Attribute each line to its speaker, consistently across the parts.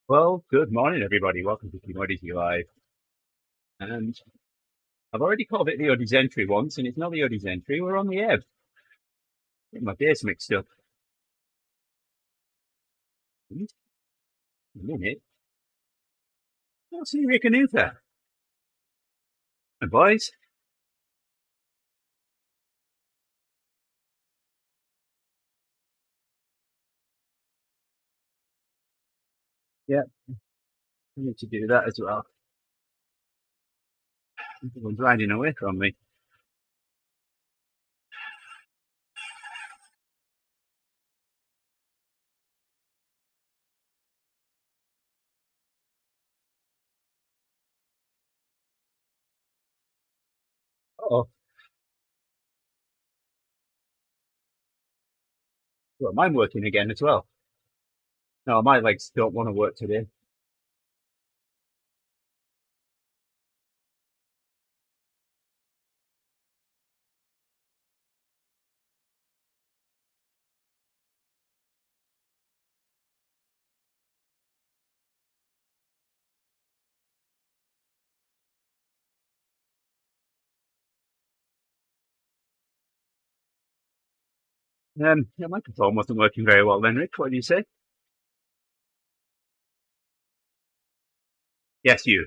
Speaker 1: Well, good morning, everybody. Welcome to TeamODZ Live. And I've already called it the ODZ entry once, and it's not the ODZ entry. We're on the ebb. Get my days mixed up. A minute. I'll see Rick and Uther. And boys. Yeah, I need to do that as well. Everyone's riding away from me. Oh, well, mine working again as well. No, my legs don't want to work today. Your microphone wasn't working very well then, Rick. What do you say? Yes, you.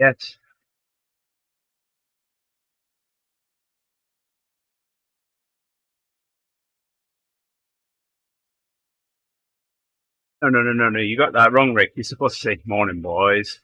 Speaker 1: Yes. No, no, no, no, no. You got that wrong, Rick. You're supposed to say morning, boys.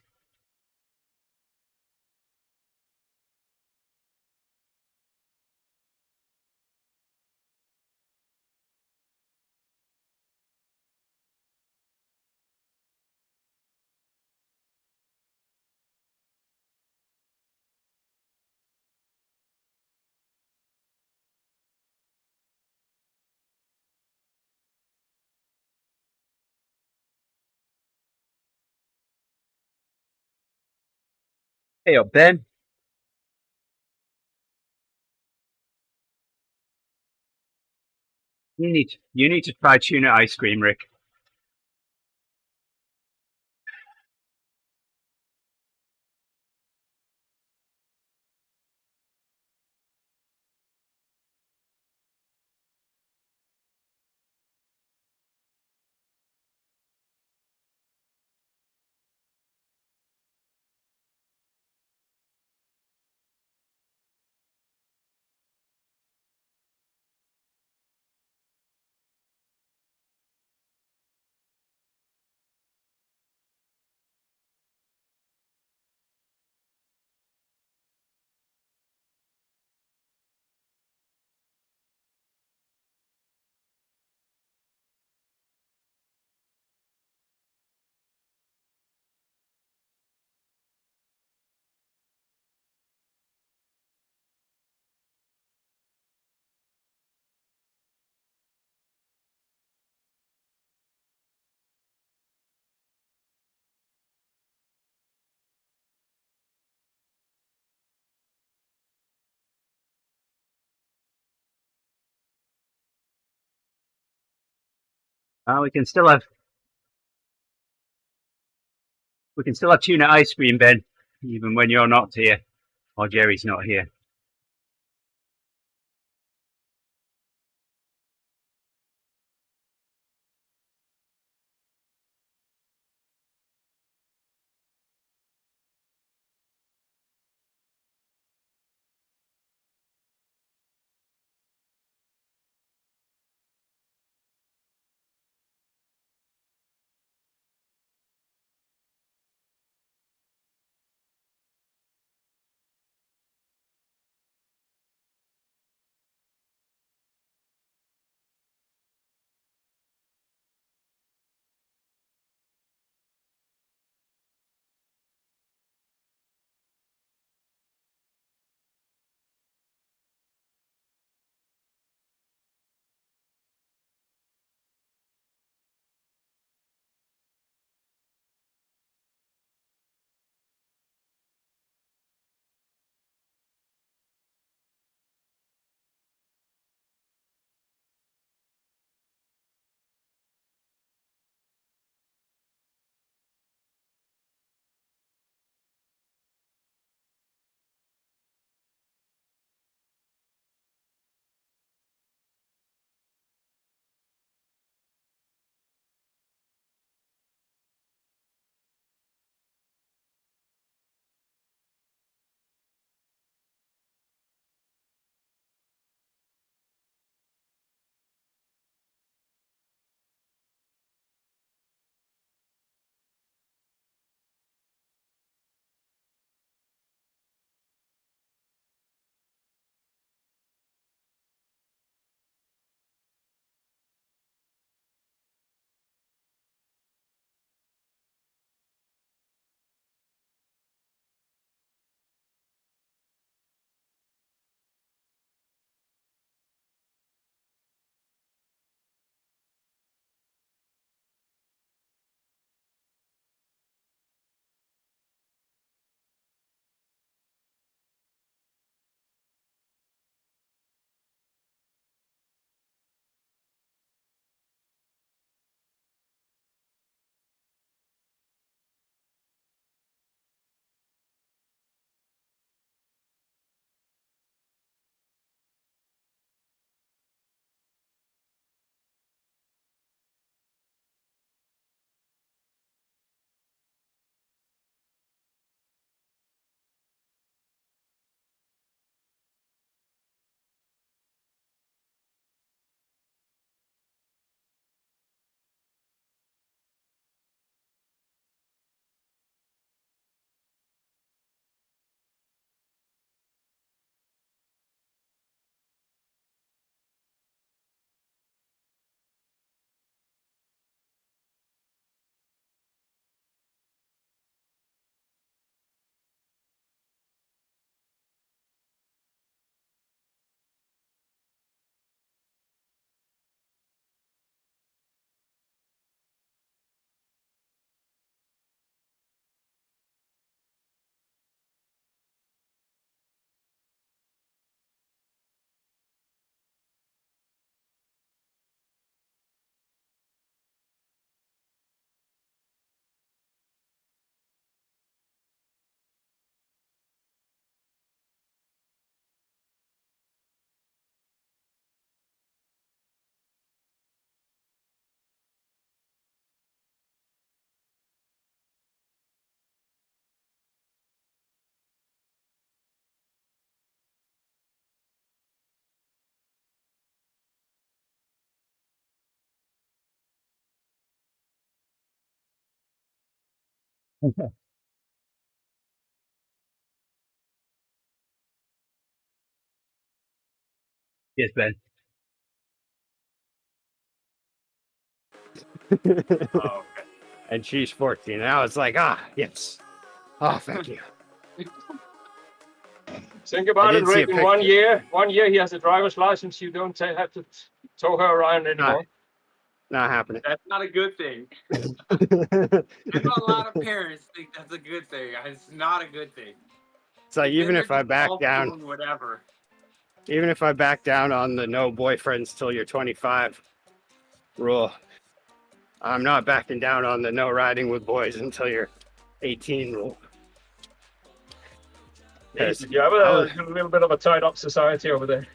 Speaker 1: Hey up, Ben. You need to try tuna ice cream, Rick. We can still have tuna ice cream, Ben, even when you're not here or Jerry's not here. Yes, Ben.
Speaker 2: Oh, okay. And she's 14. And I was like, yes. Oh, thank you.
Speaker 3: Think about it,
Speaker 2: did see a
Speaker 3: Rick. In 1
Speaker 2: picture.
Speaker 3: year, 1 year he has a driver's license. You don't have to tow her around anymore.
Speaker 2: Not happening.
Speaker 4: That's not a good thing. I know a lot of parents think that's a good thing. It's not a good thing.
Speaker 2: So even
Speaker 4: Then
Speaker 2: if I
Speaker 4: they're
Speaker 2: back
Speaker 4: just
Speaker 2: down,
Speaker 4: doing whatever.
Speaker 2: even if I back down on the no boyfriends till you're 25 rule, I'm not backing down on the no riding with boys until you're 18 rule.
Speaker 3: Yes, you have a little bit of a tied up society over there.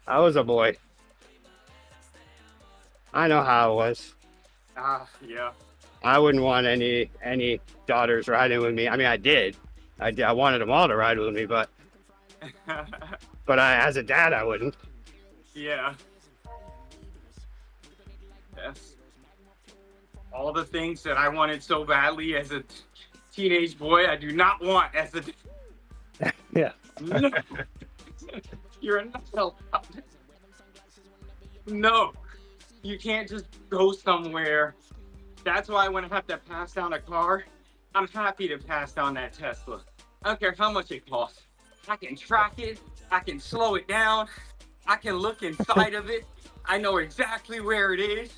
Speaker 2: I was a boy. I know how it was.
Speaker 4: Yeah.
Speaker 2: I wouldn't want any daughters riding with me. I mean, I did. I wanted them all to ride with me, but as a dad, I wouldn't.
Speaker 4: Yeah. Yes. All the things that I wanted so badly as a teenage boy, I do not want as a.
Speaker 2: Yeah.
Speaker 4: No. You're a nut. No. You can't just go somewhere. That's why when I have to pass down a car, I'm happy to pass down that Tesla. I don't care how much it costs. I can track it. I can slow it down. I can look inside of it. I know exactly where it is.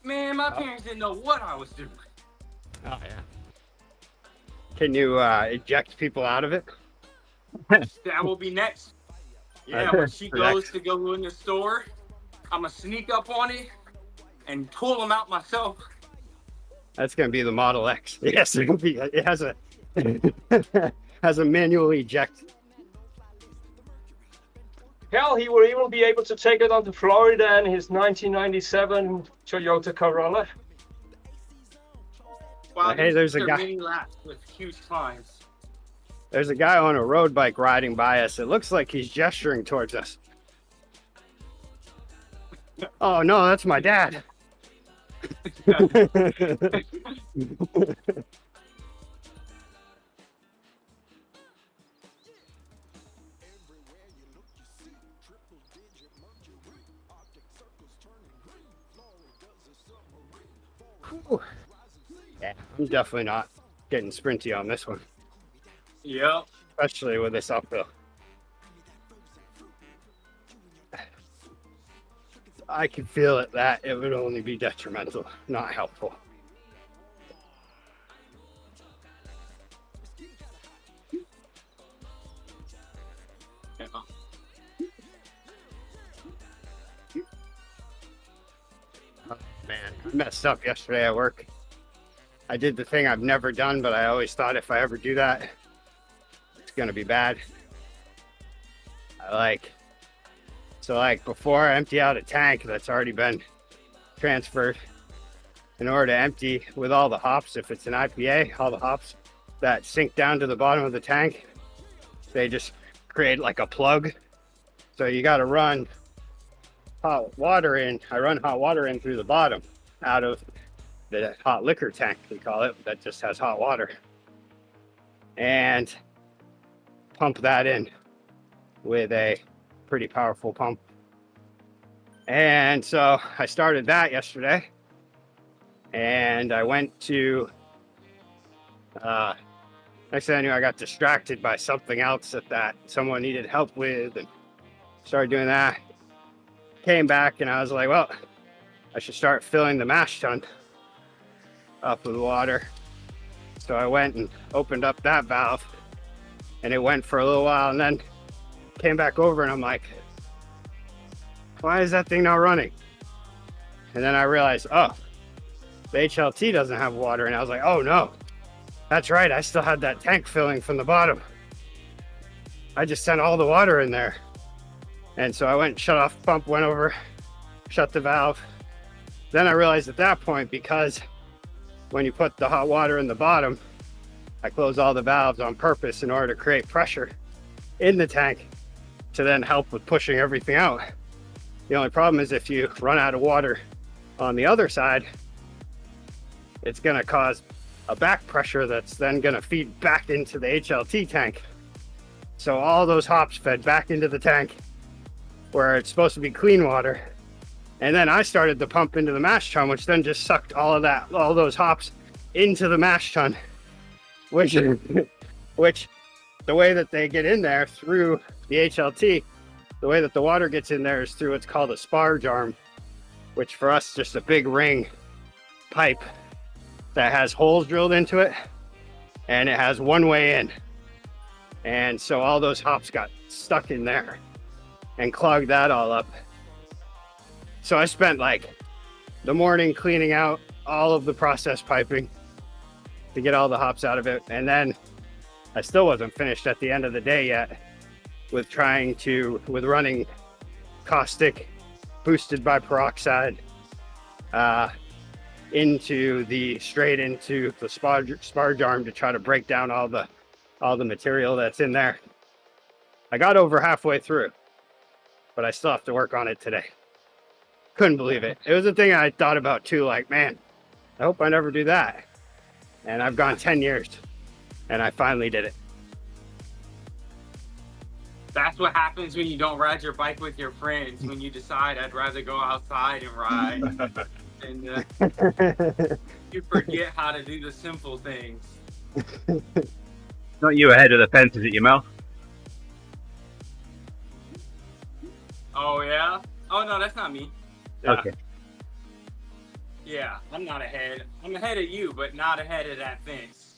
Speaker 4: Man, my parents didn't know what I was doing.
Speaker 2: Oh, yeah. Can you eject people out of it?
Speaker 4: That will be next. Yeah, when she goes to go in the store, I'm going to sneak up on it and pull them out myself.
Speaker 2: That's going to be the Model X. Yes, it has a has a manual eject.
Speaker 3: Hell, he will even be able to take it on to Florida in his 1997 Toyota Corolla.
Speaker 4: Wow,
Speaker 2: Hey, there's a guy.
Speaker 4: Mini laps with huge climbs.
Speaker 2: There's a guy on a road bike riding by us. It looks like he's gesturing towards us. Oh no, that's my dad. Yeah, I'm definitely not getting sprinty on this one.
Speaker 4: Yep.
Speaker 2: Especially with this uphill. I can feel it that it would only be detrimental, not helpful.
Speaker 4: Yeah.
Speaker 2: Oh, man, I messed up yesterday at work. I did the thing I've never done, but I always thought if I ever do that, it's gonna be bad. So before I empty out a tank that's already been transferred, in order to empty with all the hops, if it's an IPA, all the hops that sink down to the bottom of the tank, they just create like a plug. So you got to run hot water in. I run hot water in through the bottom out of the hot liquor tank, we call it, that just has hot water, and pump that in with a pretty powerful pump. And so I started that yesterday, and I went to next thing I knew, I got distracted by something else that someone needed help with, and started doing that. Came back and I was like, well, I should start filling the mash tun up with water. So I went and opened up that valve, and it went for a little while, and then came back over and I'm like, why is that thing not running? And then I realized, oh, the HLT doesn't have water. And I was like, oh no, that's right, I still had that tank filling from the bottom. I just sent all the water in there. And so I went and shut off the pump, went over, shut the valve. Then I realized at that point, because when you put the hot water in the bottom, I close all the valves on purpose in order to create pressure in the tank to then help with pushing everything out. The only problem is if you run out of water on the other side, it's gonna cause a back pressure that's then going to feed back into the HLT tank. So all those hops fed back into the tank where it's supposed to be clean water. And then I started to pump into the mash tun, which then just sucked all those hops into the mash tun, which the way that they get in there through the HLT, the way that the water gets in there is through what's called a sparge arm, which for us is just a big ring pipe that has holes drilled into it, and it has one way in. And so all those hops got stuck in there and clogged that all up. So I spent like the morning cleaning out all of the process piping to get all the hops out of it. And then I still wasn't finished at the end of the day yet with running caustic boosted by peroxide straight into the sparge arm to try to break down all the material that's in there. I got over halfway through, but I still have to work on it today. Couldn't believe it. It was a thing I thought about too, like, man, I hope I never do that. And I've gone 10 years and I finally did it.
Speaker 4: That's what happens when you don't ride your bike with your friends, when you decide I'd rather go outside and ride. And you forget how to do the simple things.
Speaker 1: Not you ahead of the fence, is it, Mel?
Speaker 4: Oh, yeah? Oh, no, that's not me.
Speaker 2: Yeah.
Speaker 1: Okay.
Speaker 4: Yeah, I'm not ahead. I'm ahead of you, but not ahead of that fence.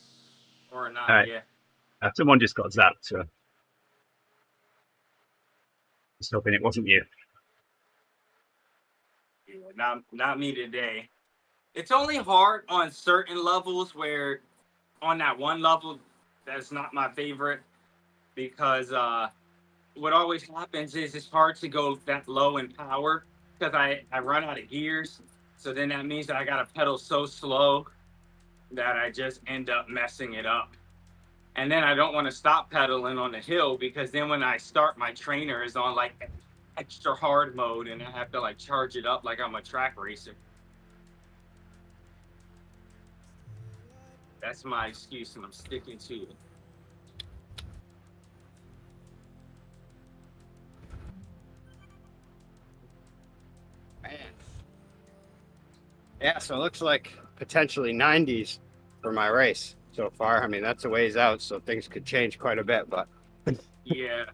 Speaker 4: Or not,
Speaker 1: All right.
Speaker 4: yeah.
Speaker 1: Someone just got zapped, so just hoping it wasn't you.
Speaker 4: Yeah, not me today. It's only hard on certain levels where on that one level that's not my favorite, because what always happens is it's hard to go that low in power because I run out of gears. So then that means that I got to pedal so slow that I just end up messing it up. And then I don't want to stop pedaling on the hill because then when I start, my trainer is on like extra hard mode and I have to like charge it up like I'm a track racer. That's my excuse and I'm sticking to it.
Speaker 2: Man. Yeah, so it looks like potentially 90s for my race so far. I mean, that's a ways out, so things could change quite a bit, but
Speaker 4: Yeah.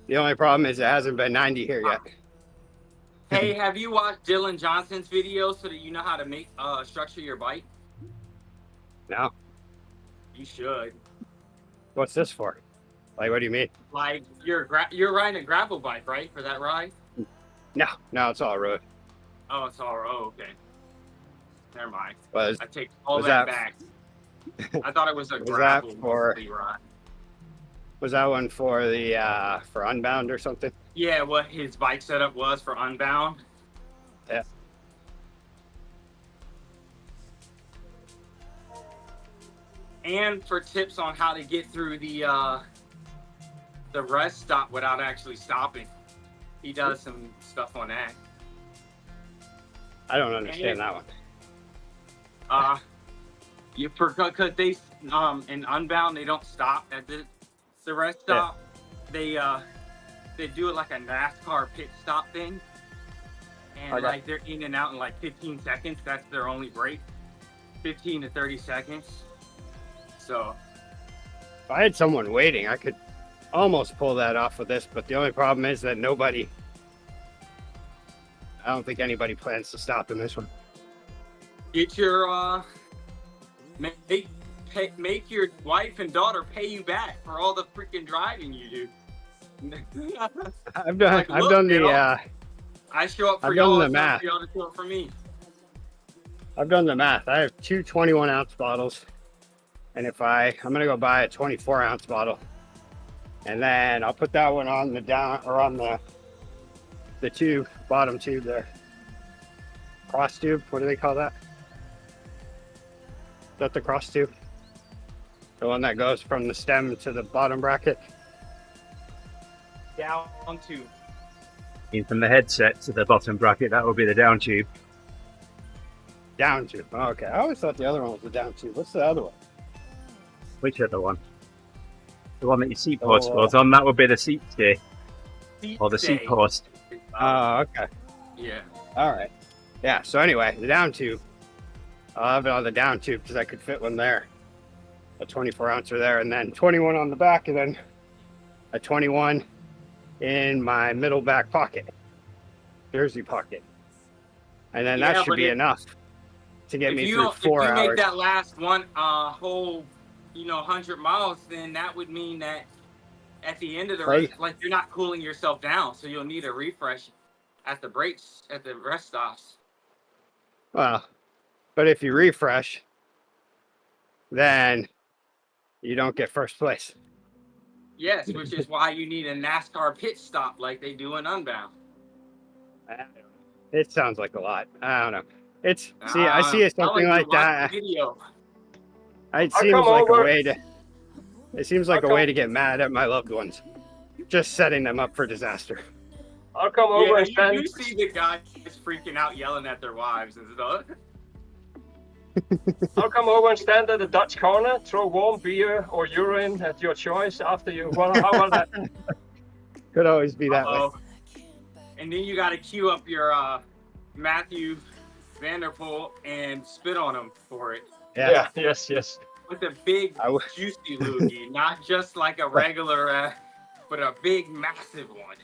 Speaker 2: the only problem is it hasn't been 90 here yet.
Speaker 4: Hey, have you watched Dylan Johnson's video so that you know how to make structure your bike?
Speaker 2: No.
Speaker 4: You should.
Speaker 2: What's this for? Like, what do you mean?
Speaker 4: Like you're riding a gravel bike, right? For that ride?
Speaker 2: No, it's all road.
Speaker 4: Oh, it's all road. Okay. Never mind.
Speaker 2: Was
Speaker 4: I take all
Speaker 2: was
Speaker 4: that
Speaker 2: that-
Speaker 4: back. I thought it was a
Speaker 2: Was
Speaker 4: gravel
Speaker 2: that for-
Speaker 4: ride.
Speaker 2: was that one for the for Unbound or something?
Speaker 4: Yeah, what his bike setup was for Unbound.
Speaker 2: Yeah.
Speaker 4: And for tips on how to get through the rest stop without actually stopping. He does some stuff on that.
Speaker 2: I don't understand that one.
Speaker 4: You forgot because they in Unbound they don't stop at the rest stop. Yeah. They do it like a NASCAR pit stop thing, and like they're in and out in like 15 seconds. That's their only break, 15 to 30 seconds. So
Speaker 2: If I had someone waiting, I could almost pull that off with this, but the only problem is that I don't think anybody plans to stop in this one.
Speaker 4: get your make your wife and daughter pay you back for all the freaking driving you do.
Speaker 2: I've done
Speaker 4: Like,
Speaker 2: I've
Speaker 4: look,
Speaker 2: done
Speaker 4: you
Speaker 2: the
Speaker 4: know, I show up for
Speaker 2: I've
Speaker 4: y'all,
Speaker 2: done the
Speaker 4: it's time
Speaker 2: math.
Speaker 4: for y'all to show up for me.
Speaker 2: I've done the math. I have two 21-ounce bottles, and if I'm gonna go buy a 24-ounce bottle, and then I'll put that one on the down or on the tube, bottom tube there, cross tube. What do they call that? Is that the cross tube? The one that goes from the stem to the bottom bracket.
Speaker 4: Down to
Speaker 1: In from the headset to the bottom bracket, that will be the down tube.
Speaker 2: Down tube. Oh, okay. I always thought the other one was the down tube. What's the other one?
Speaker 1: Which other one? The one that your seat post
Speaker 2: Oh.
Speaker 1: goes on. That would be the seat stay
Speaker 4: Seat
Speaker 1: or the seat
Speaker 4: stay.
Speaker 1: post.
Speaker 2: Oh, okay.
Speaker 4: Yeah.
Speaker 2: All right. Yeah. So anyway, the down tube. I'll have it on the down tube because I could fit one there, a 24 ouncer there, and then 21 on the back, and then a 21 in my middle back pocket, jersey pocket, and then
Speaker 4: Yeah,
Speaker 2: that should
Speaker 4: but
Speaker 2: be
Speaker 4: if-
Speaker 2: enough to get
Speaker 4: If
Speaker 2: me
Speaker 4: you
Speaker 2: through
Speaker 4: don't, if
Speaker 2: 4
Speaker 4: you make
Speaker 2: hours.
Speaker 4: that last one whole, 100 miles, then that would mean that at the end of the
Speaker 2: Right.
Speaker 4: race, like you're not cooling yourself down, so you'll need a refresh at the breaks, at the rest stops.
Speaker 2: Well, but if you refresh, then you don't get first place.
Speaker 4: Yes, which is why you need a NASCAR pit stop like they do in Unbound.
Speaker 2: I don't know. It sounds like a lot. I don't know. It's I see
Speaker 4: I
Speaker 2: something
Speaker 4: to
Speaker 2: like
Speaker 4: watch
Speaker 2: that.
Speaker 4: the video.
Speaker 2: It
Speaker 3: I'll
Speaker 2: seems
Speaker 3: come
Speaker 2: like
Speaker 3: over.
Speaker 2: a way to. It seems like
Speaker 3: I'll
Speaker 2: a way
Speaker 3: come-
Speaker 2: to get mad at my loved ones, just setting them up for disaster.
Speaker 3: I'll come over
Speaker 4: Yeah,
Speaker 3: and
Speaker 4: you
Speaker 3: stand.
Speaker 4: do see the guys freaking out, yelling at their wives and stuff.
Speaker 3: I'll come over and stand at the Dutch corner, throw warm beer or urine at your choice after you. Well, how about that?
Speaker 2: Could always be that way.
Speaker 4: Uh-oh. And then you got to queue up your Matthew Vanderpool and spit on him for it
Speaker 2: Yeah.
Speaker 3: Yes, yes.
Speaker 4: with a big
Speaker 2: I w-
Speaker 4: juicy loogie, not just like a regular, but a big massive one.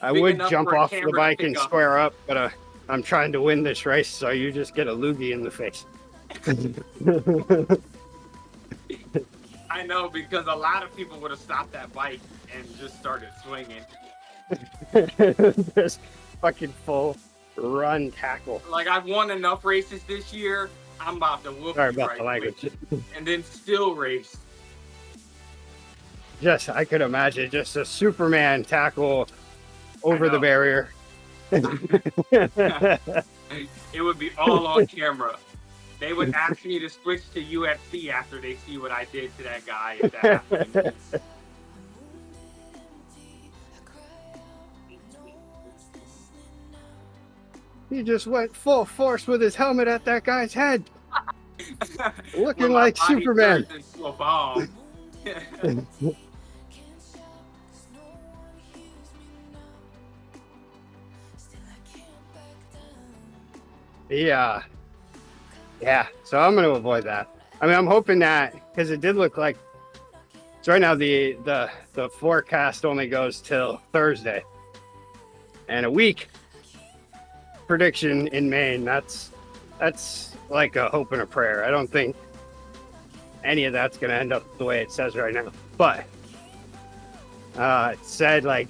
Speaker 2: I
Speaker 4: Big
Speaker 2: would
Speaker 4: enough
Speaker 2: jump
Speaker 4: for a
Speaker 2: off the
Speaker 4: camera to
Speaker 2: bike
Speaker 4: pick
Speaker 2: and
Speaker 4: up.
Speaker 2: square up, but I'm trying to win this race, so you just get a loogie in the face.
Speaker 4: I know, because a lot of people would have stopped that bike and just started swinging.
Speaker 2: Just fucking full run tackle.
Speaker 4: Like, I've won enough races this year. I'm about to whoop
Speaker 2: Sorry
Speaker 4: you
Speaker 2: about
Speaker 4: right
Speaker 2: the language.
Speaker 4: quick. And then still race.
Speaker 2: Just, I could imagine just a Superman tackle over the
Speaker 4: know.
Speaker 2: barrier.
Speaker 4: It would be all on camera. They would ask me to switch to UFC after they see what I did to that guy if that happened.
Speaker 2: He just went full force with his helmet at that guy's head, looking
Speaker 4: When my
Speaker 2: like
Speaker 4: body
Speaker 2: Superman.
Speaker 4: turns into a bomb.
Speaker 2: Yeah. So I'm going to avoid that. I mean, I'm hoping that because it did look like. So right now the forecast only goes till Thursday, and a week prediction in Maine. That's like a hope and a prayer. I don't think any of that's going to end up the way it says right now. But it said like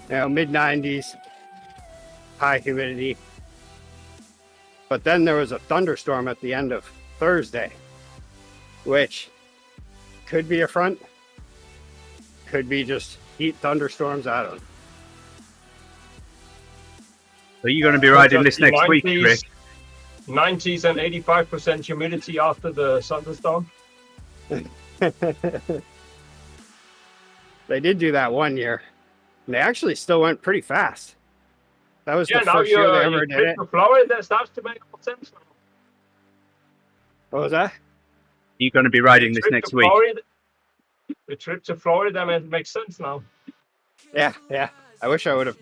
Speaker 2: mid 90s, high humidity. But then there was a thunderstorm at the end of Thursday, which could be a front, could be just heat thunderstorms. I don't know.
Speaker 1: So you're going to be riding this
Speaker 3: Just
Speaker 1: next week,
Speaker 3: 90s
Speaker 1: Rick?
Speaker 3: 90s and 85% humidity after the thunderstorm.
Speaker 2: They did do that one year, and they actually still went pretty fast. That was
Speaker 3: Yeah,
Speaker 2: the
Speaker 3: now
Speaker 2: first year they
Speaker 3: you
Speaker 2: ever did
Speaker 3: trip
Speaker 2: it.
Speaker 3: to Florida, that starts to make more sense now.
Speaker 2: What was that?
Speaker 1: You're going to be riding
Speaker 3: The
Speaker 1: this
Speaker 3: trip
Speaker 1: next
Speaker 3: to
Speaker 1: week?
Speaker 3: Florida- The trip to Florida makes sense now.
Speaker 2: Yeah. I wish I would have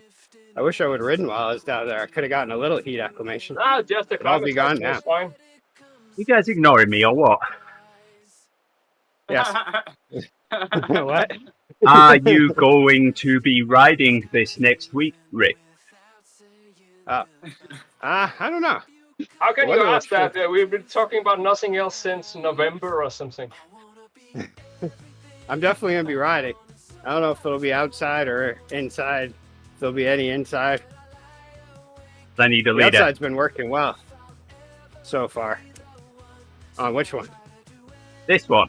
Speaker 2: ridden while I was down there. I could have gotten a little heat acclimation.
Speaker 3: Ah, just the
Speaker 2: But I'll be gone
Speaker 3: climate
Speaker 2: now.
Speaker 3: is fine.
Speaker 1: You guys ignoring me or what?
Speaker 2: Yes. What?
Speaker 1: Are you going to be riding this next week, Rick?
Speaker 2: I don't know.
Speaker 3: How can
Speaker 2: Weather
Speaker 3: you ask
Speaker 2: looks
Speaker 3: that? We've been talking about nothing else since November or something.
Speaker 2: I'm definitely gonna be riding. I don't know if it'll be outside or inside. If there'll be any inside.
Speaker 1: I need a
Speaker 2: The
Speaker 1: leader.
Speaker 2: outside's been working well so far. On which one?
Speaker 1: This one.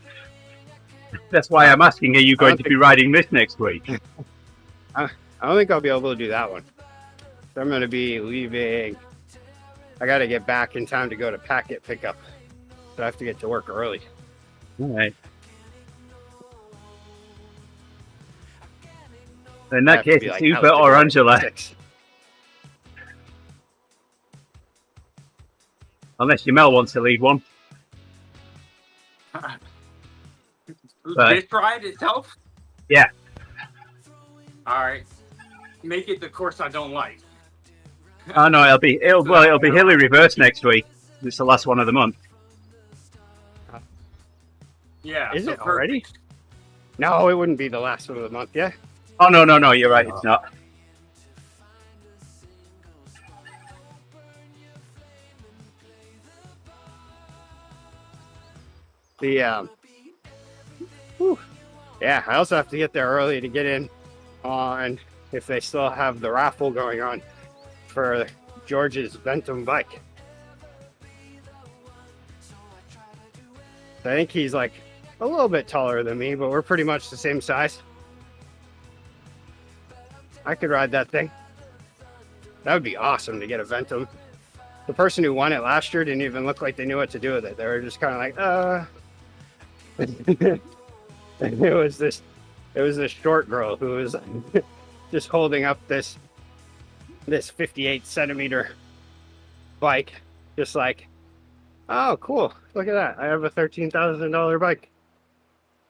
Speaker 1: That's why I'm asking, are you
Speaker 2: I
Speaker 1: going
Speaker 2: don't
Speaker 1: to be riding this next week?
Speaker 2: I don't think I'll be able to do that one. So I'm gonna be leaving. I gotta get back in time to go to packet pickup. So I have to get to work early.
Speaker 1: All right. In
Speaker 2: I
Speaker 1: that
Speaker 2: have to
Speaker 1: case,
Speaker 2: be,
Speaker 1: it's
Speaker 2: like,
Speaker 1: Uber
Speaker 2: out the
Speaker 1: or
Speaker 2: door at
Speaker 1: Angela.
Speaker 2: 6.
Speaker 1: Unless Jamel wants to lead one.
Speaker 4: This ride itself?
Speaker 1: Yeah.
Speaker 4: All right. Make it the course I don't like.
Speaker 1: Oh no, it'll be hilly reverse next week. It's the last one of the month.
Speaker 4: Yeah.
Speaker 2: Is
Speaker 4: so
Speaker 2: it already?
Speaker 4: perfect.
Speaker 2: No, it wouldn't be the last one of the month, yeah?
Speaker 1: Oh no, you're right, it's not.
Speaker 2: The whew. Yeah, I also have to get there early to get in on if they still have the raffle going on for George's Ventum bike. I think he's like a little bit taller than me, but we're pretty much the same size. I could ride that thing. That would be awesome to get a Ventum. The person who won it last year didn't even look like they knew what to do with it. They were just kind of like, it was this short girl who was just holding up this 58 centimeter bike, just like, oh cool, look at that, I have a $13,000 bike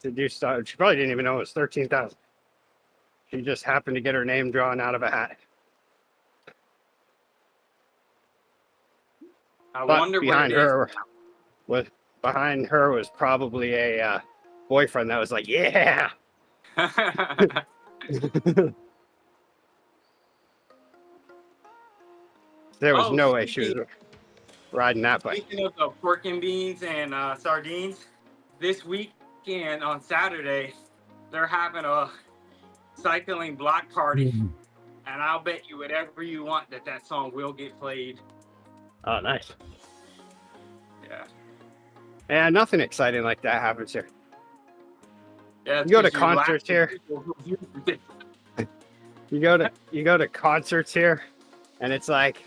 Speaker 2: to do stuff. She probably didn't even know it was 13,000. She just happened to get her name drawn out of a hat.
Speaker 4: I
Speaker 2: But
Speaker 4: wonder
Speaker 2: behind
Speaker 4: what it
Speaker 2: behind her was probably a boyfriend that was like, yeah.
Speaker 4: is.
Speaker 2: There was
Speaker 4: Oh,
Speaker 2: no way she was riding that bike.
Speaker 4: Speaking of the pork and beans and sardines, this weekend on Saturday, they're having a cycling block party, and I'll bet you whatever you want that song will get played.
Speaker 2: Oh, nice.
Speaker 4: Yeah.
Speaker 2: Yeah, nothing exciting like that happens here.
Speaker 4: Yeah,
Speaker 2: You go to
Speaker 4: 'cause laugh
Speaker 2: concerts
Speaker 4: at
Speaker 2: here.
Speaker 4: people who use it.
Speaker 2: You go to concerts here, and it's like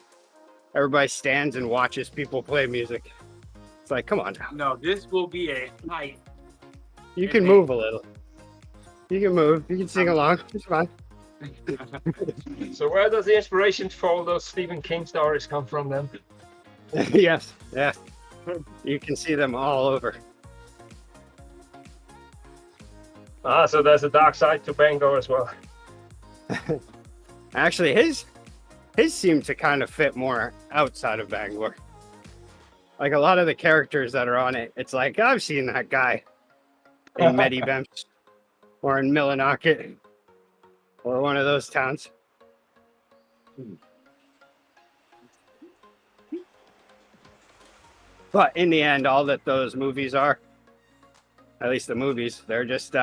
Speaker 2: everybody stands and watches people play music. It's like, come on now.
Speaker 4: No, this will be a hype.
Speaker 2: You can move a little. You can move. You can sing along. It's fine.
Speaker 3: So where does the inspiration for all those Stephen King stories come from then?
Speaker 2: Yes. Yeah. You can see them all over.
Speaker 3: Ah, so there's a dark side to Bangor as well.
Speaker 2: Actually, his seem to kind of fit more outside of Bangor. Like a lot of the characters that are on it, it's like, I've seen that guy in Medibemps or in Millinocket or one of those towns. But in the end, all that those movies are, at least the movies, they're just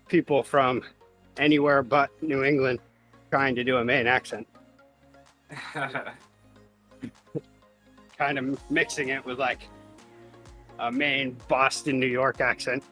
Speaker 2: people from anywhere but New England trying to do a Maine accent. Kind of mixing it with like a Maine, Boston, New York accent.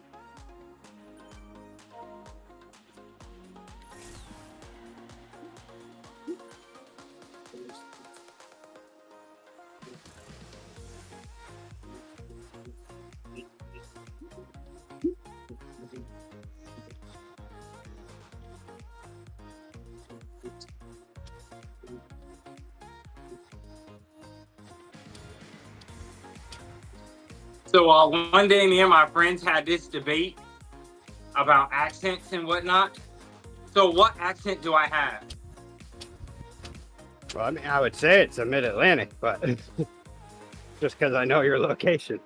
Speaker 4: So one day, me and my friends had this debate about accents and whatnot. So what accent do I have?
Speaker 2: Well, I mean, I would say it's a Mid-Atlantic, but just because I know your location.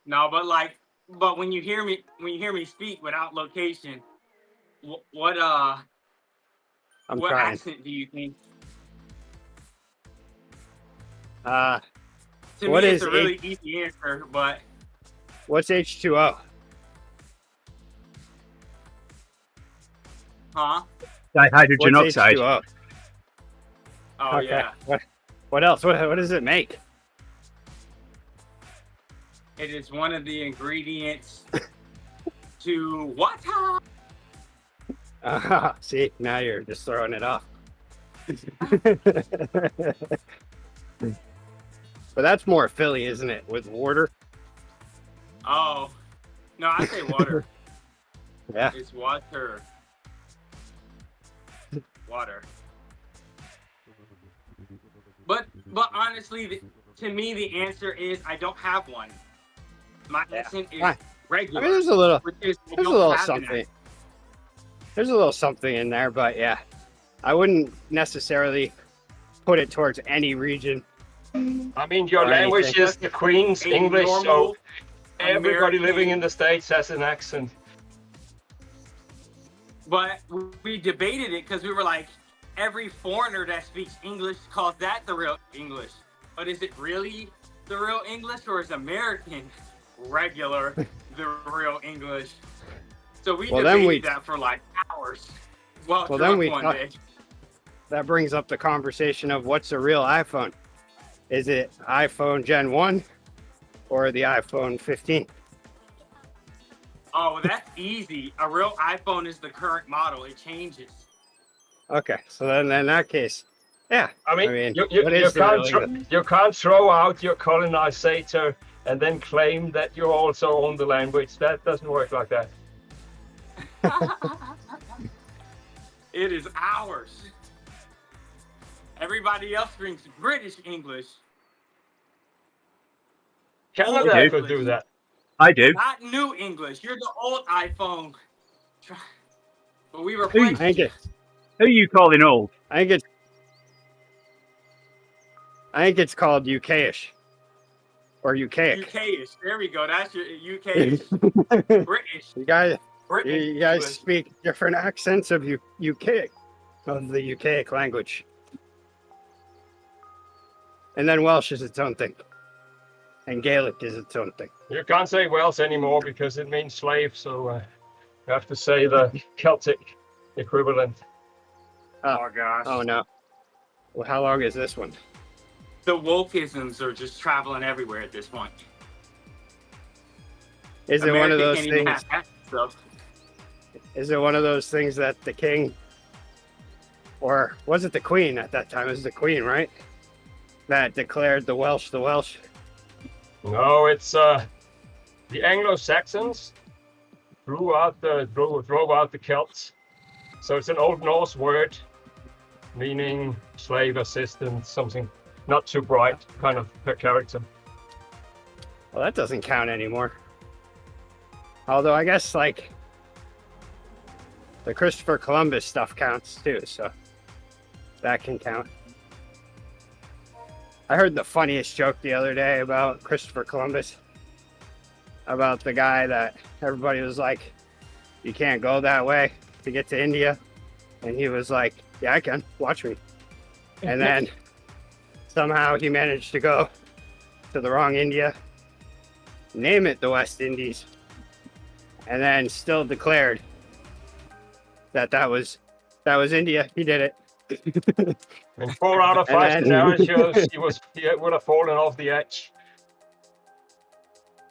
Speaker 4: No, but when you hear me speak without location, what
Speaker 2: I'm trying.
Speaker 4: accent do you think? To
Speaker 2: What
Speaker 4: me,
Speaker 2: is
Speaker 4: it's a really easy answer, but
Speaker 2: what's H2O?
Speaker 4: huh?
Speaker 1: Dihydrogen
Speaker 2: What's
Speaker 1: oxide.
Speaker 2: H2O?
Speaker 4: Oh
Speaker 2: Okay.
Speaker 4: yeah,
Speaker 2: What else? What does it make?
Speaker 4: it is one of the ingredients to water.
Speaker 2: See, now you're just throwing it off. But that's more Philly, isn't it? With water.
Speaker 4: Oh no, I say water.
Speaker 2: Yeah.
Speaker 4: It's water. Water. But honestly, to me, the answer is I don't have one. My accent is
Speaker 2: Fine.
Speaker 4: regular.
Speaker 2: I mean, there's a little
Speaker 4: have
Speaker 2: something. There's a little something in there, but yeah, I wouldn't necessarily put it towards any region.
Speaker 3: I mean, your
Speaker 2: Or
Speaker 3: language
Speaker 2: anything.
Speaker 3: is the Queen's
Speaker 4: A
Speaker 3: English, so
Speaker 4: normal
Speaker 3: everybody living
Speaker 4: American-
Speaker 3: in the States has an accent.
Speaker 4: But we debated it because we were like, every foreigner that speaks English calls that the real English. But is it really the real English, or is American regular the real English? So we debated that for like hours. Well, then we one day.
Speaker 2: That brings up the conversation of what's a real iPhone. Is it iPhone Gen 1 or the iPhone 15?
Speaker 4: Oh, that's easy. A real iPhone is the current model. It changes.
Speaker 2: Okay, so then in that case, yeah.
Speaker 3: I mean,
Speaker 2: what is the real English?
Speaker 3: you can't throw out your colonizer and then claim that you also own the language. That doesn't work like that.
Speaker 4: It is ours. Everybody else drinks British English.
Speaker 3: Canada
Speaker 1: Okay.
Speaker 3: could do that.
Speaker 1: I do.
Speaker 4: Not new English. You're the old iPhone. But we were
Speaker 1: Who-
Speaker 4: playing.
Speaker 1: Who are you calling old?
Speaker 2: I think it's called UK-ish or UKic.
Speaker 4: UK-ish. There we go. That's your UK-ish. British.
Speaker 2: You guys
Speaker 4: British
Speaker 2: guys
Speaker 4: English.
Speaker 2: speak different accents of UK of the UKic language. And then Welsh is its own thing. And Gaelic is its own thing.
Speaker 3: You can't say Welsh anymore because it means slave, so you have to say the Celtic equivalent.
Speaker 4: Oh gosh.
Speaker 2: Oh no. Well, how long is this one?
Speaker 4: The wokeisms are just traveling everywhere at this point.
Speaker 2: Is it one of
Speaker 4: America
Speaker 2: those
Speaker 4: can't even
Speaker 2: things?
Speaker 4: have that stuff.
Speaker 2: Is it one of those things that the king, or was it the queen at that time? It was the queen, right? That declared the Welsh the Welsh.
Speaker 3: No, it's the Anglo-Saxons drove out the Celts. So it's an Old Norse word meaning slave, assistant, something not too bright kind of per character.
Speaker 2: Well, that doesn't count anymore. Although I guess like the Christopher Columbus stuff counts too, so that can count. I heard the funniest joke the other day about Christopher Columbus, about the guy that everybody was like, you can't go that way to get to India. And he was like, yeah, I can, watch me. And then somehow he managed to go to the wrong India, name it the West Indies, and then still declared that was India. He did it.
Speaker 3: In 4 out of 5 scenarios, he would have fallen off the edge.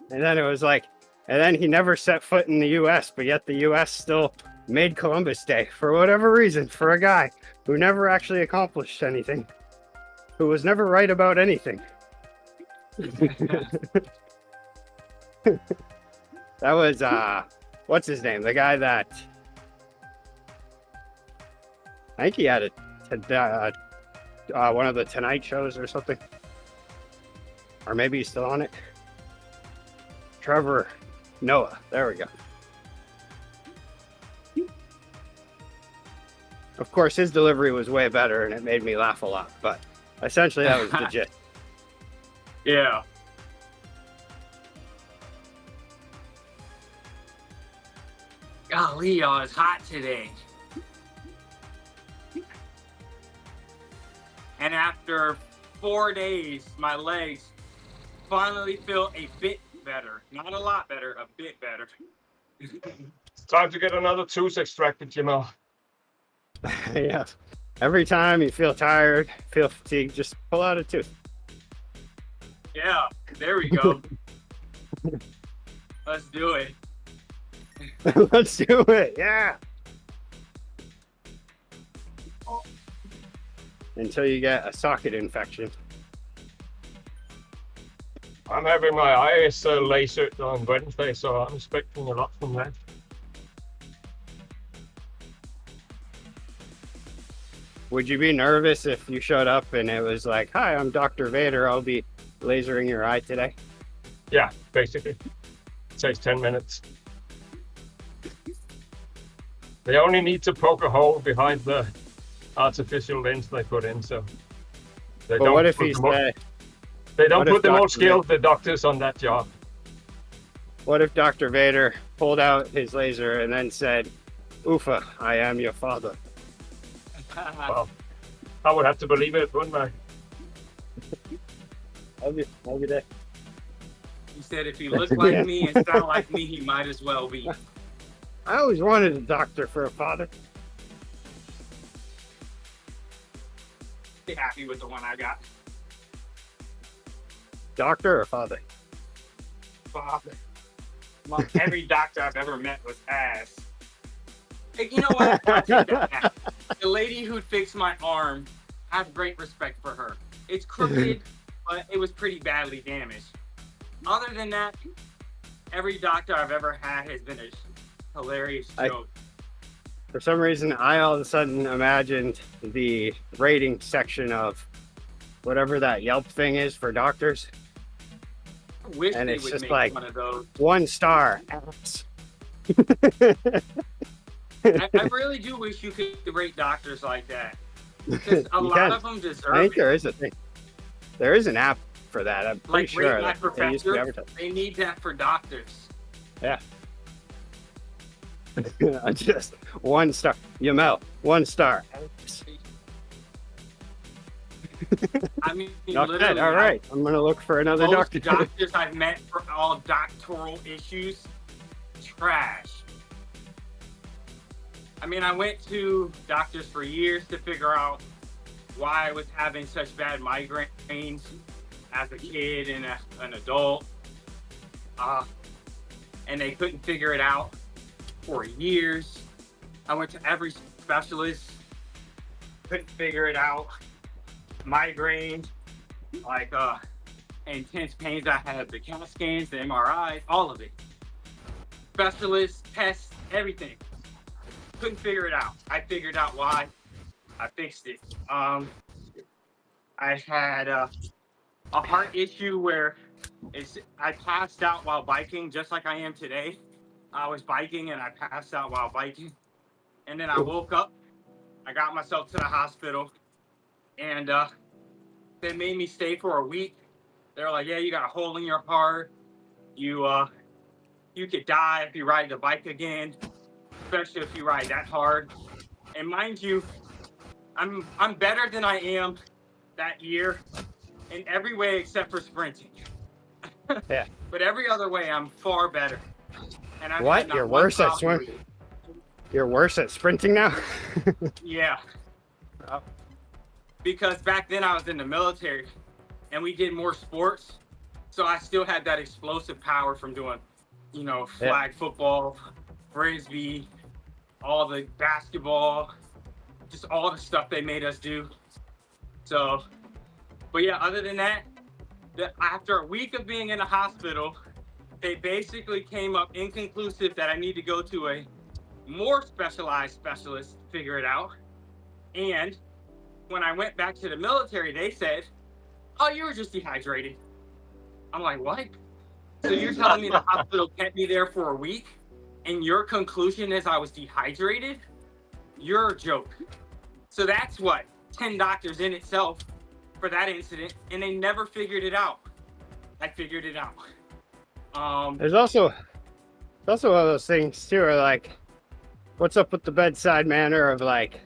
Speaker 2: And then it was like, and then he never set foot in the U.S., but yet the U.S. still made Columbus Day for whatever reason for a guy who never actually accomplished anything, who was never right about anything. That was, what's his name? The guy that, I think he had one of the Tonight shows or something. Or maybe he's still on it. Trevor Noah. There we go. Of course, his delivery was way better and it made me laugh a lot, but essentially that was the gist.
Speaker 4: Yeah. Golly, y'all, it's hot today. And after 4 days, my legs finally feel a bit better. Not a lot better, a bit better.
Speaker 3: It's time to get another tooth extracted, you know.
Speaker 2: Yeah. Every time you feel tired, feel fatigued, just pull out a tooth.
Speaker 4: Yeah, there we go. Let's do it.
Speaker 2: Let's do it. Yeah. Until you get a socket infection.
Speaker 3: I'm having my eyes lasered on Wednesday, so I'm expecting a lot from that.
Speaker 2: Would you be nervous if you showed up and it was like, hi, I'm Dr. Vader. I'll be lasering your eye today?
Speaker 3: Yeah, basically. It takes 10 minutes. They only need to poke a hole behind the artificial lens they put in, so they
Speaker 2: But
Speaker 3: don't
Speaker 2: what if
Speaker 3: put
Speaker 2: he's
Speaker 3: they don't
Speaker 2: what if
Speaker 3: put the most
Speaker 2: Dr.
Speaker 3: skilled the doctors on that job.
Speaker 2: what if Dr. Vader pulled out his laser and then said, "Oofa, I am your father"?
Speaker 3: Well, I would have to believe it, wouldn't I?
Speaker 2: I'll be there.
Speaker 4: He said if he looked like me and sounded like me, he might as well be.
Speaker 2: I always wanted a doctor for a father.
Speaker 4: Be happy with the one I got.
Speaker 2: Doctor or father?
Speaker 4: Father. Every doctor I've ever met was ass. Hey, you know what? I'll take that back. The lady who fixed my arm, I have great respect for her. It's crooked, but it was pretty badly damaged. Other than that, every doctor I've ever had has been a hilarious joke.
Speaker 2: For some reason, I all of a sudden imagined the rating section of whatever that Yelp thing is for doctors.
Speaker 4: I wish
Speaker 2: And
Speaker 4: they
Speaker 2: it's
Speaker 4: would
Speaker 2: just
Speaker 4: make
Speaker 2: like
Speaker 4: one of those.
Speaker 2: 1 star. Ass.
Speaker 4: I really do wish you could rate doctors like that. Because a
Speaker 2: You
Speaker 4: lot
Speaker 2: can.
Speaker 4: of them deserve
Speaker 2: I think
Speaker 4: it.
Speaker 2: there is a thing. There is an app for that. I'm pretty
Speaker 4: Like
Speaker 2: sure
Speaker 4: rate my
Speaker 2: that they used to be
Speaker 4: professor.
Speaker 2: advertised.
Speaker 4: They need that for doctors.
Speaker 2: Yeah. Just 1 star. Yamel, 1 star.
Speaker 4: I mean,
Speaker 2: Not
Speaker 4: literally,
Speaker 2: bad. All right. I'm going to look for another
Speaker 4: most
Speaker 2: doctor.
Speaker 4: doctors I've met for all doctoral issues, trash. I mean, I went to doctors for years to figure out why I was having such bad migraines as a kid and an adult. And they couldn't figure it out for years. I went to every specialist, couldn't figure it out. Migraine, like intense pains. I had the CAT scans, the MRIs, all of it. Specialists, tests, everything. Couldn't figure it out. I figured out why. I fixed it. I had a heart issue where I passed out while biking, just like I am today. I was biking and I passed out while biking. And then I woke up. I got myself to the hospital. And they made me stay for a week. They're like, yeah, you got a hole in your heart. You could die if you ride the bike again, especially if you ride that hard. And mind you, I'm better than I am that year in every way except for sprinting.
Speaker 2: Yeah.
Speaker 4: But every other way, I'm far better. And I've
Speaker 2: What?
Speaker 4: had not
Speaker 2: You're
Speaker 4: one
Speaker 2: worse at
Speaker 4: problem
Speaker 2: swim?
Speaker 4: with it.
Speaker 2: You're worse at sprinting now?
Speaker 4: Yeah.
Speaker 2: Oh.
Speaker 4: Because back then I was in the military and we did more sports. So I still had that explosive power from doing, flag football, frisbee, all the basketball, just all the stuff they made us do. So, but yeah, other than that, after a week of being in the hospital, they basically came up inconclusive that I need to go to a more specialized specialist to figure it out. And when I went back to the military, they said, oh, you were just dehydrated. I'm like, what? So you're telling me the hospital kept me there for a week and your conclusion is I was dehydrated? You're a joke. So that's what, 10 doctors in itself for that incident, and they never figured it out. I figured it out.
Speaker 2: There's also one of those things too, where like, what's up with the bedside manner of like,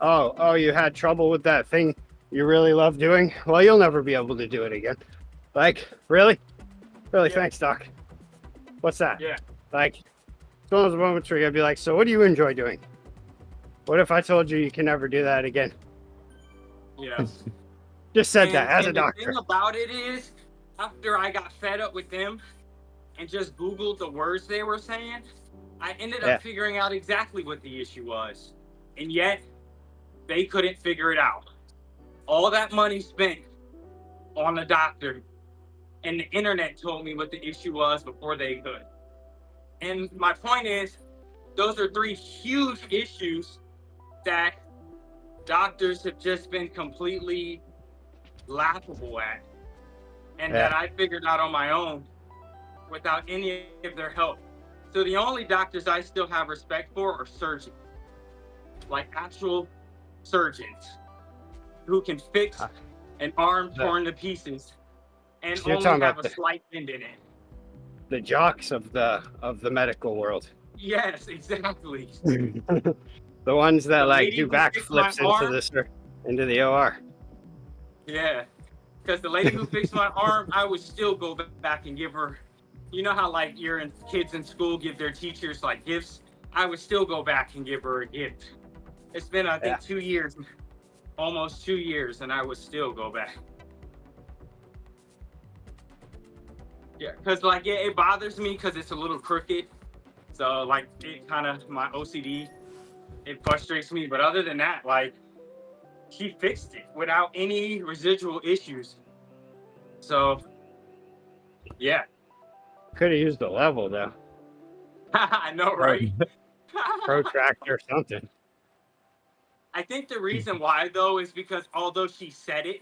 Speaker 2: oh, you had trouble with that thing you really love doing? Well, you'll never be able to do it again. Like, really? Really?
Speaker 3: Yeah.
Speaker 2: Thanks, doc. What's that?
Speaker 3: Yeah.
Speaker 2: Like, it's one of those moments where you'll be like, so what do you enjoy doing? What if I told you you can never do that again?
Speaker 4: Yeah.
Speaker 2: Just said that as a
Speaker 4: the
Speaker 2: doctor.
Speaker 4: thing about it is, after I got fed up with them and just Googled the words they were saying, I ended up figuring out exactly what the issue was. And yet, they couldn't figure it out. All that money spent on the doctor, and the internet told me what the issue was before they could. And my point is, those are 3 huge issues that doctors have just been completely laughable at. and
Speaker 2: Yeah.
Speaker 4: that I figured out on my own without any of their help. So the only doctors I still have respect for are surgeons, like actual surgeons who can fix
Speaker 2: Ah.
Speaker 4: an arm
Speaker 2: The-
Speaker 4: torn to pieces and
Speaker 2: You're
Speaker 4: only
Speaker 2: talking
Speaker 4: have
Speaker 2: about
Speaker 4: a slight bend in it.
Speaker 2: the jocks of the medical world.
Speaker 4: Yes, exactly.
Speaker 2: The ones that
Speaker 4: The
Speaker 2: like
Speaker 4: lady
Speaker 2: do
Speaker 4: who fixed my
Speaker 2: backflips into
Speaker 4: arm,
Speaker 2: into the OR.
Speaker 4: yeah, because the lady who fixed my arm, I would still go back and give her, you know how like kids in school give their teachers like gifts? I would still go back and give her a gift. It's been, I think,
Speaker 2: Yeah.
Speaker 4: 2 years, almost 2 years, and I would still go back. Yeah, because like, yeah, it bothers me because it's a little crooked. So like, it kind of, my OCD, it frustrates me. But other than that, like, she fixed it without any residual issues. So, yeah,
Speaker 2: Could have used a level though.
Speaker 4: I know, right?
Speaker 2: Protractor or something.
Speaker 4: I think the reason why though is because although she said it,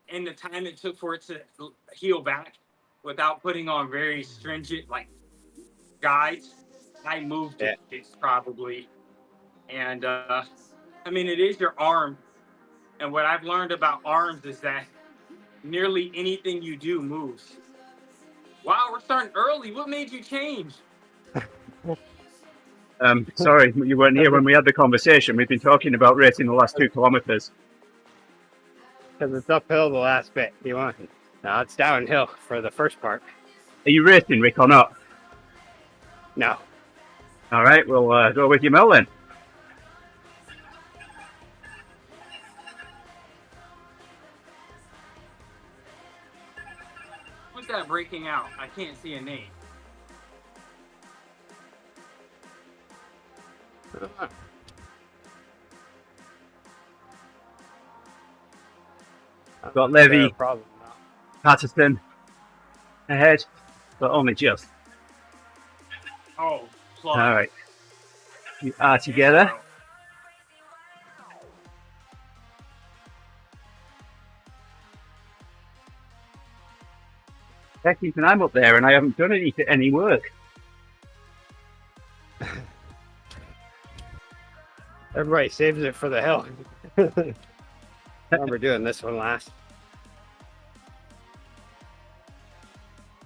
Speaker 4: and the time it took for it to heal back without putting on very stringent like guides, I moved
Speaker 2: Yeah.
Speaker 4: it probably. And I mean, it is your arm. And what I've learned about arms is that nearly anything you do moves. Wow, we're starting early. What made you change?
Speaker 1: Sorry, you weren't here when we had the conversation. We've been talking about racing the last 2 kilometers.
Speaker 2: Because it's uphill the last bit. You want? No, it's downhill for the first part.
Speaker 1: Are you racing, Rick, or not?
Speaker 2: No.
Speaker 1: All right, we'll go with you, Mel, then.
Speaker 4: Who's that breaking out? I can't see a name.
Speaker 1: Got Levy,
Speaker 2: Probably not.
Speaker 1: Patterson ahead, but only just.
Speaker 4: Oh, plug.
Speaker 1: All right, you are together. And I'm up there, and I haven't done any work.
Speaker 2: Everybody saves it for the hill. Remember doing this one last.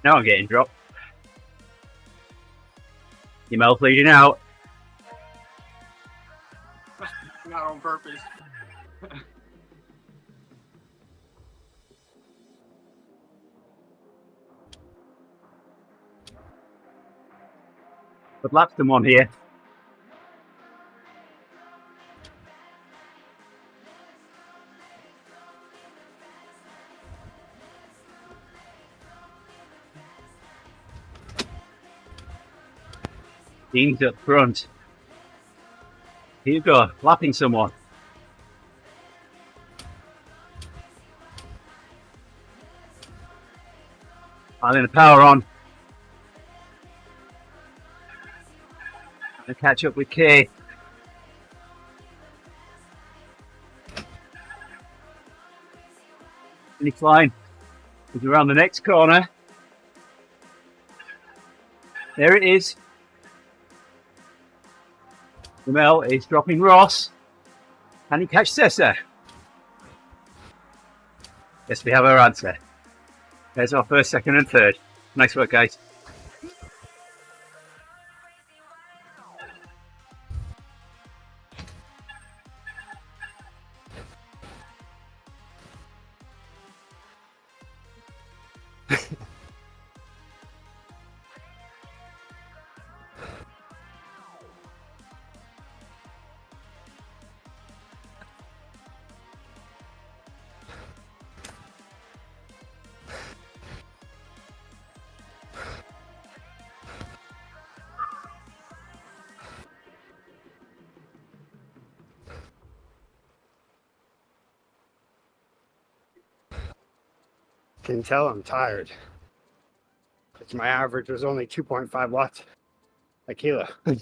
Speaker 1: Now I'm getting dropped. Your Mel's leading out.
Speaker 4: Not on purpose.
Speaker 1: But Lapston one here. Dean's up front. Here you go, lapping someone. Piling the power on. And catch up with Kay. Finish line is around the next corner. There it is. Mel is dropping Ross. Can he catch Sessa? Yes, we have our answer. There's our first, second, and third. Nice work, guys.
Speaker 2: Can tell I'm tired. Because my average was only 2.5 watts a kilo. If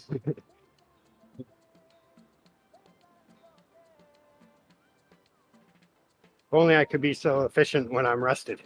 Speaker 2: only I could be so efficient when I'm rested.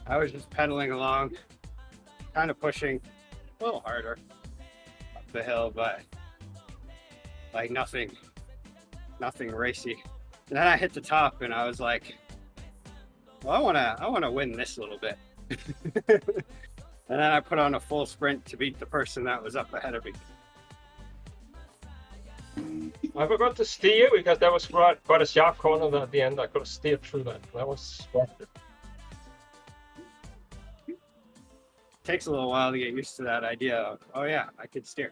Speaker 2: I was just pedaling along, kind of pushing a little harder up the hill, but like nothing racy. And then I hit the top and I was like, well, I wanna win this a little bit. And then I put on a full sprint to beat the person that was up ahead of me.
Speaker 3: I forgot to steer because that was quite a sharp corner at the end. I could have steered through that. That was
Speaker 2: Takes a little while to get used to that idea of, oh yeah, I could steer.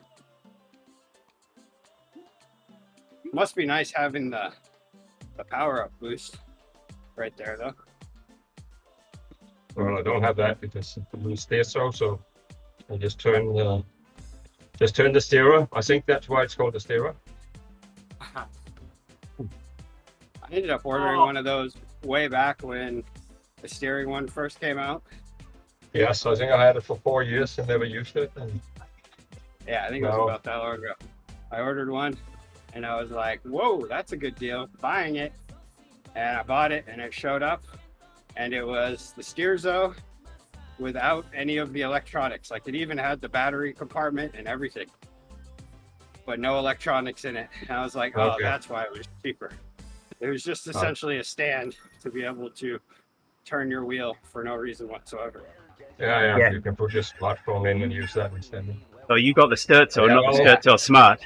Speaker 2: Must be nice having the power up boost right there though.
Speaker 3: well, I don't have that because we steer so I just turn the steerer. I think that's why it's called the steerer.
Speaker 2: I ended up ordering one of those way back when the steering one first came out.
Speaker 3: Yes, I think I had it for 4 years and never used it. And
Speaker 2: Yeah, I think it was about that long ago. I ordered one and I was like, whoa, that's a good deal, buying it. And I bought it and it showed up and it was the SteerZo without any of the electronics. Like it even had the battery compartment and everything, but no electronics in it. And I was like, oh,
Speaker 3: Okay.
Speaker 2: that's why it was cheaper. It was just essentially a stand to be able to turn your wheel for no reason whatsoever.
Speaker 3: Yeah, you can put your smartphone in and use that instead.
Speaker 1: So you got the Sturzo,
Speaker 3: Yeah,
Speaker 1: not the
Speaker 3: well,
Speaker 1: Sturzo Smart.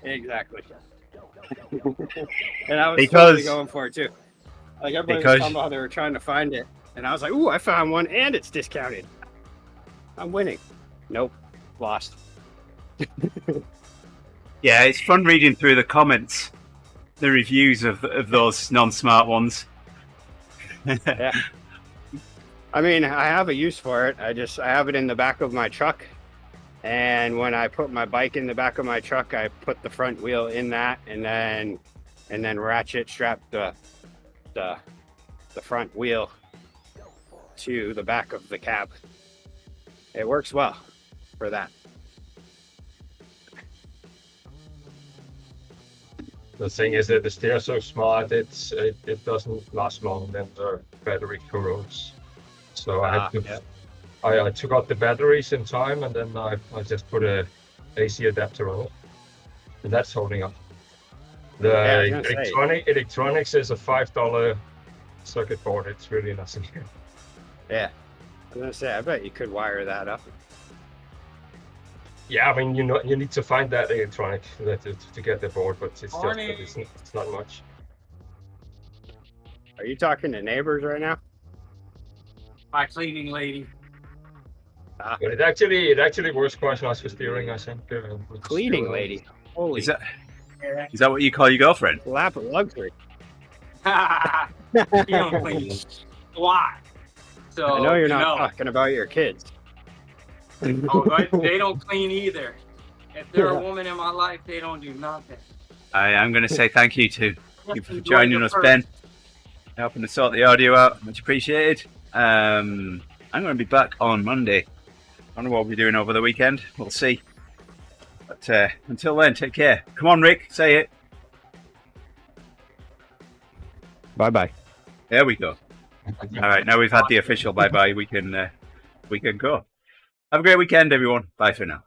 Speaker 2: Exactly. And I was
Speaker 1: Because-
Speaker 2: totally going for it too. Like everybody was
Speaker 1: because-
Speaker 2: talking about how they were trying to find it. And I was like, ooh, I found one and it's discounted. I'm winning. Nope. Lost.
Speaker 1: Yeah, it's fun reading through the comments, the reviews of those non-smart ones.
Speaker 2: Yeah. I mean, I have a use for it. I have it in the back of my truck. And when I put my bike in the back of my truck, I put the front wheel in that and then ratchet strap the front wheel to the back of the cab. It works well for that.
Speaker 3: The thing is that the steer is so smart, it doesn't last long, then the battery corrodes. So I took out the batteries in time, and then I just put a AC adapter on it, and that's holding up. The electronics is a $5 circuit board. It's really nothing.
Speaker 2: Yeah. I was gonna say, I bet you could wire that up.
Speaker 3: Yeah, I mean, you need to find that electronic to get the board, but it's not much.
Speaker 2: Are you talking to neighbors right now?
Speaker 4: My cleaning lady.
Speaker 3: But it actually works quite nice for steering, I think.
Speaker 2: Cleaning lady. Holy
Speaker 1: Is that what you call your girlfriend?
Speaker 2: lap of luxury.
Speaker 4: You don't clean squat. So
Speaker 2: I know you're not talking about your kids.
Speaker 4: Oh, they don't clean either. If they're a woman in my life, they don't do nothing.
Speaker 1: I'm going to say thank you to you for
Speaker 4: Enjoy
Speaker 1: joining
Speaker 4: the
Speaker 1: us,
Speaker 4: first.
Speaker 1: Ben. Helping to sort the audio out. Much appreciated. I'm going to be back on Monday. I don't know what we'll be doing over the weekend. We'll see. But until then, take care. Come on, Rick. Say it.
Speaker 2: Bye-bye.
Speaker 1: There we go. All right. Now we've had the official bye-bye. We can go. Have a great weekend, everyone. Bye for now.